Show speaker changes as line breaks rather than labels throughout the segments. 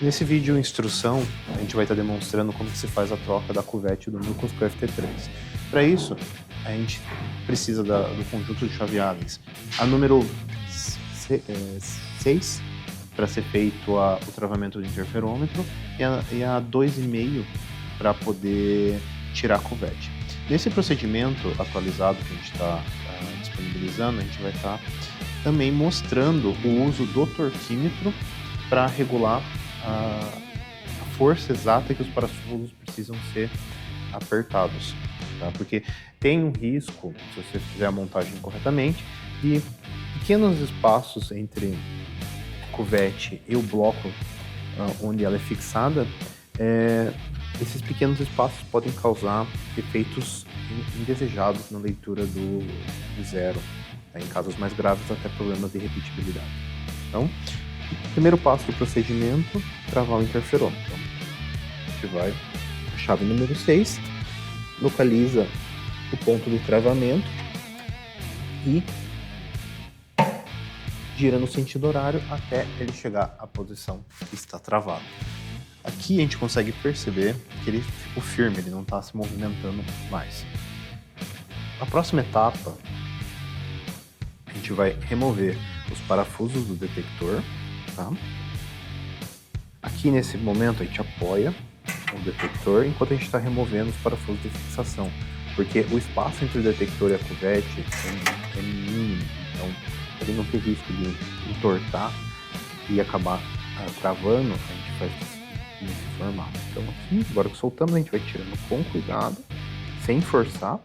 Nesse vídeo instrução, a gente vai estar demonstrando como que se faz a troca da cuvete do Nucleus com o FT3. Para isso, a gente precisa do conjunto de chaveáveis. A número 6 para ser feito o travamento do interferômetro e a 2,5 para poder tirar a cuvete. Nesse procedimento atualizado que a gente está disponibilizando, a gente vai estar também mostrando o uso do torquímetro para regular a força exata que os parafusos precisam ser apertados, tá? Porque tem um risco, se você fizer a montagem corretamente, de pequenos espaços entre a cuvete e o bloco onde ela é fixada. Esses pequenos espaços podem causar efeitos indesejados na leitura do zero, tá? Em casos mais graves, até problemas de repetibilidade. Então, primeiro passo do procedimento, travar o interferômetro. Então, a gente vai a chave número 6, localiza o ponto de travamento e gira no sentido horário até ele chegar à posição que está travado. Aqui a gente consegue perceber que ele ficou firme, ele não está se movimentando mais. A próxima etapa, a gente vai remover os parafusos do detector. Tá? Aqui nesse momento a gente apoia o detector enquanto a gente está removendo os parafusos de fixação, porque o espaço entre o detector e a cuvete é mínimo, então ele não tem risco de entortar e acabar travando. A gente faz nesse formato. Então aqui, agora que soltamos, a gente vai tirando com cuidado, sem forçar,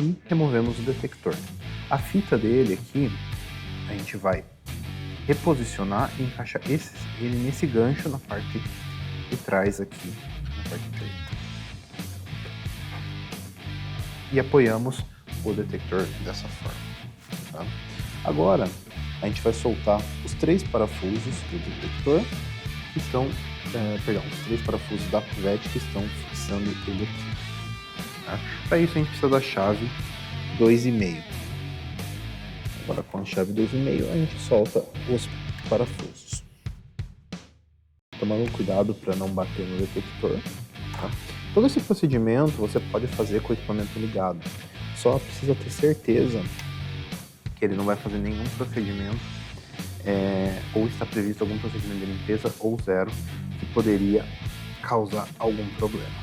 e removemos o detector. A fita dele aqui, a gente vai reposicionar e encaixar ele nesse gancho na parte de trás aqui, na parte preta. E apoiamos o detector dessa forma. Tá? Agora, a gente vai soltar os 3 parafusos do detector que estão, os 3 parafusos da cuvete que estão fixando ele aqui. Tá? Para isso, a gente precisa da chave 2,5. Agora, com a chave 2,5, a gente solta os parafusos. Tomando cuidado para não bater no detector. Tá? Todo esse procedimento você pode fazer com o equipamento ligado. Só precisa ter certeza que ele não vai fazer nenhum procedimento, ou está previsto algum procedimento de limpeza ou zero que poderia causar algum problema.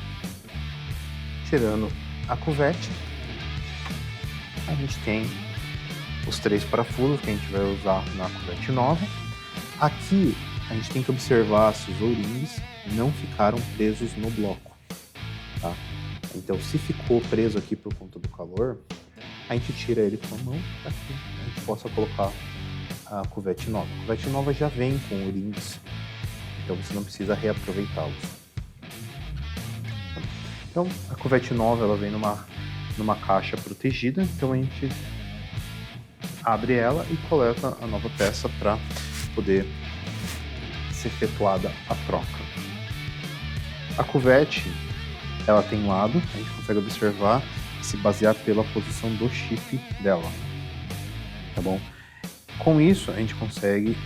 Tirando a cuvete, a gente tem os 3 parafusos que a gente vai usar na cuvete nova. Aqui a gente tem que observar se os O-rings não ficaram presos no bloco, tá? Então, se ficou preso aqui por conta do calor, a gente tira ele com a mão para que a gente possa colocar a cuvete nova. A cuvete nova já vem com O-rings, então você não precisa reaproveitá-los. Então, a cuvete nova ela vem numa caixa protegida, então a gente abre ela e coleta a nova peça para poder ser efetuada a troca. A cuvete, ela tem lado, a gente consegue observar e se basear pela posição do chip dela, tá bom? Com isso, a gente consegue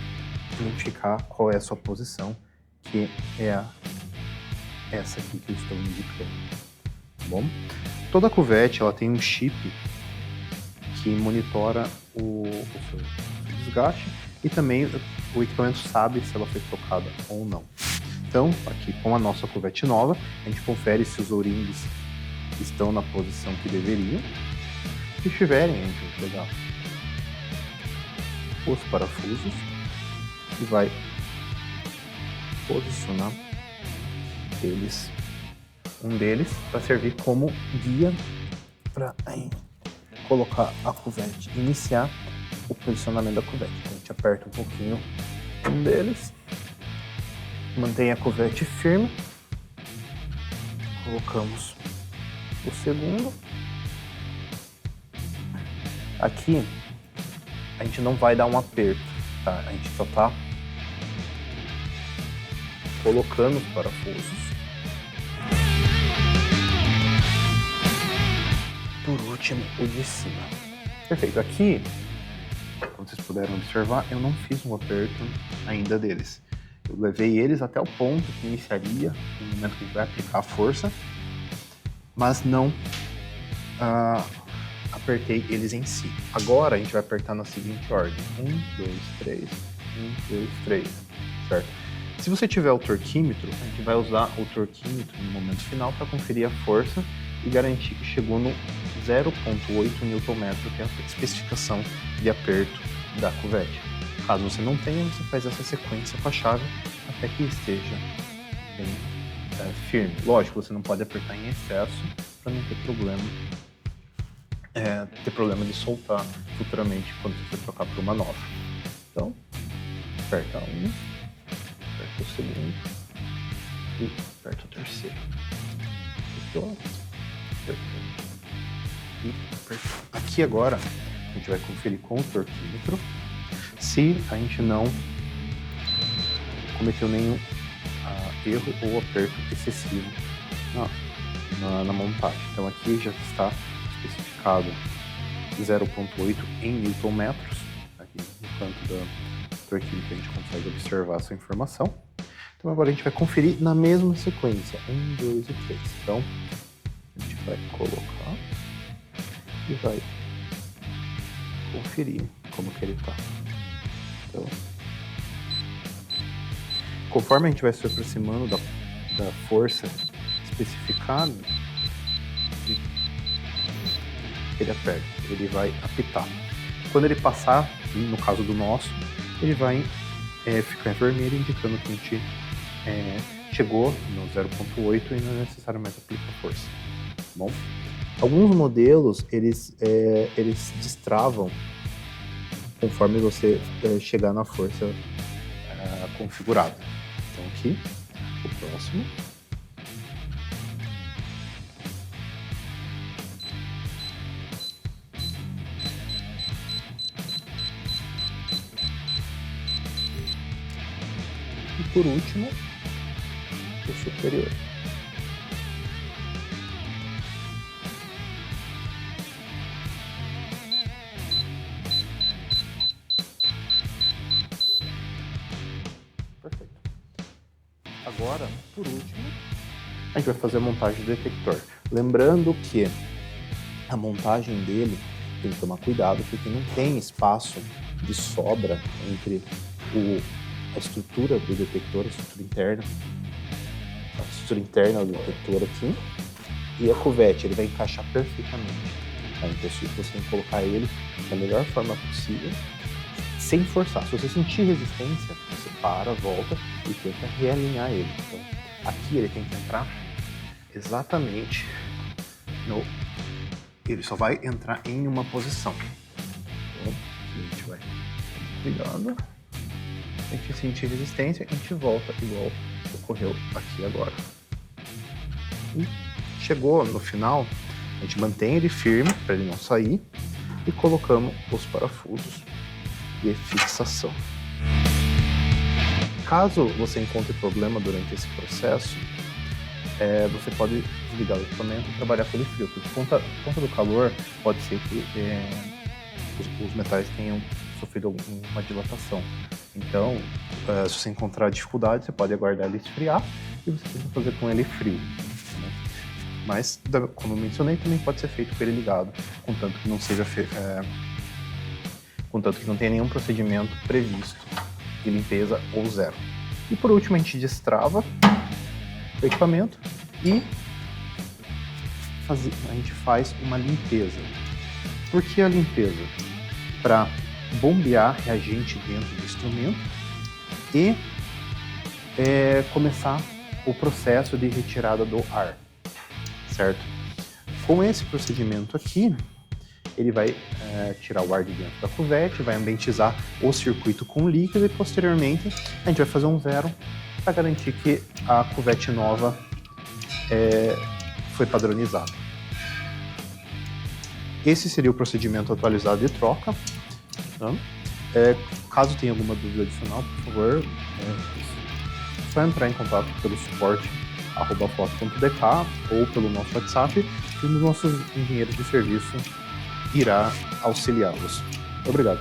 identificar qual é a sua posição, que é essa aqui que eu estou indicando, tá bom? Toda cuvete, ela tem um chip que monitora o seu desgaste e também o equipamento sabe se ela foi trocada ou não. Então, aqui com a nossa cuvete nova, a gente confere se os O-rings estão na posição que deveriam. Se estiverem, a gente vai pegar os parafusos e vai posicionar um deles para servir como guia para colocar a cuvete, iniciar o posicionamento da cuvete. Então, a gente aperta um pouquinho um deles, mantém a cuvete firme, colocamos o segundo. Aqui a gente não vai dar um aperto, tá? A gente só tá colocando os parafusos. Por último, o de cima. Perfeito. Aqui, como vocês puderam observar, eu não fiz um aperto ainda deles. Eu levei eles até o ponto que iniciaria o momento que a gente vai aplicar a força, mas não apertei eles em si. Agora a gente vai apertar na seguinte ordem: 1, 2, 3, 1, 2, 3, certo? Se você tiver o torquímetro, a gente vai usar o torquímetro no momento final para conferir a força e garantir que chegou no 0,8 Nm, que é a especificação de aperto da cuvete. Caso você não tenha, você faz essa sequência com a chave até que esteja bem firme. Lógico, você não pode apertar em excesso para não ter problema de soltar futuramente quando você for trocar por uma nova. Então, aperta um, aperta o segundo e aperta o terceiro. Apertou, apertou e apertou. Aqui agora a gente vai conferir com o torquímetro se a gente não cometeu nenhum erro ou aperto excessivo na montagem. Então aqui já está especificado 0,8 em Nm. Aqui no canto do torquímetro a gente consegue observar essa informação. Então agora a gente vai conferir na mesma sequência, 1, 2 e 3. Então a gente vai colocar e vai conferir como que ele está. Então, conforme a gente vai se aproximando da força especificada, ele aperta, ele vai apitar. Quando ele passar, no caso do nosso, ele vai ficar em vermelho, indicando que a gente chegou no 0,8 e não é necessário mais aplicar força. Bom, alguns modelos eles destravam conforme você chegar na força configurada. Então aqui, o próximo. E por último, o superior. Perfeito. Agora, por último, a gente vai fazer a montagem do detector. Lembrando que a montagem dele tem que tomar cuidado, porque não tem espaço de sobra entre a estrutura do detector, a estrutura interna do detector aqui, e a cuvete. Ele vai encaixar perfeitamente. Então você tem que colocar ele da melhor forma possível, sem forçar. Se você sentir resistência, você para, volta e tenta realinhar ele. Então, aqui ele tem que entrar exatamente no... Ele só vai entrar em uma posição. Então, aqui a gente vai cuidando. Se a gente sentir resistência, a gente volta igual ocorreu aqui agora. E chegou no final, a gente mantém ele firme para ele não sair e colocamos os parafusos de fixação. Caso você encontre problema durante esse processo, você pode desligar o equipamento e trabalhar com ele frio, porque por conta do calor pode ser que os metais tenham sofrido uma dilatação. Então, se você encontrar dificuldade, você pode aguardar ele esfriar e você tenta fazer com ele frio. Né? Mas, como eu mencionei, também pode ser feito com ele ligado, contanto que não seja contanto que não tenha nenhum procedimento previsto de limpeza ou zero. E por último, a gente destrava o equipamento e a gente faz uma limpeza. Por que a limpeza? Para bombear reagente dentro do instrumento e começar o processo de retirada do ar, certo? Com esse procedimento aqui, ele vai tirar o ar de dentro da cuvete, vai ambientizar o circuito com líquido e posteriormente a gente vai fazer um zero para garantir que a cuvete nova foi padronizada. Esse seria o procedimento atualizado de troca. Tá? Caso tenha alguma dúvida adicional, por favor, é só entrar em contato pelo suporte @foto.dk ou pelo nosso WhatsApp, e um dos nossos engenheiros de serviço irá auxiliá-los. Obrigado.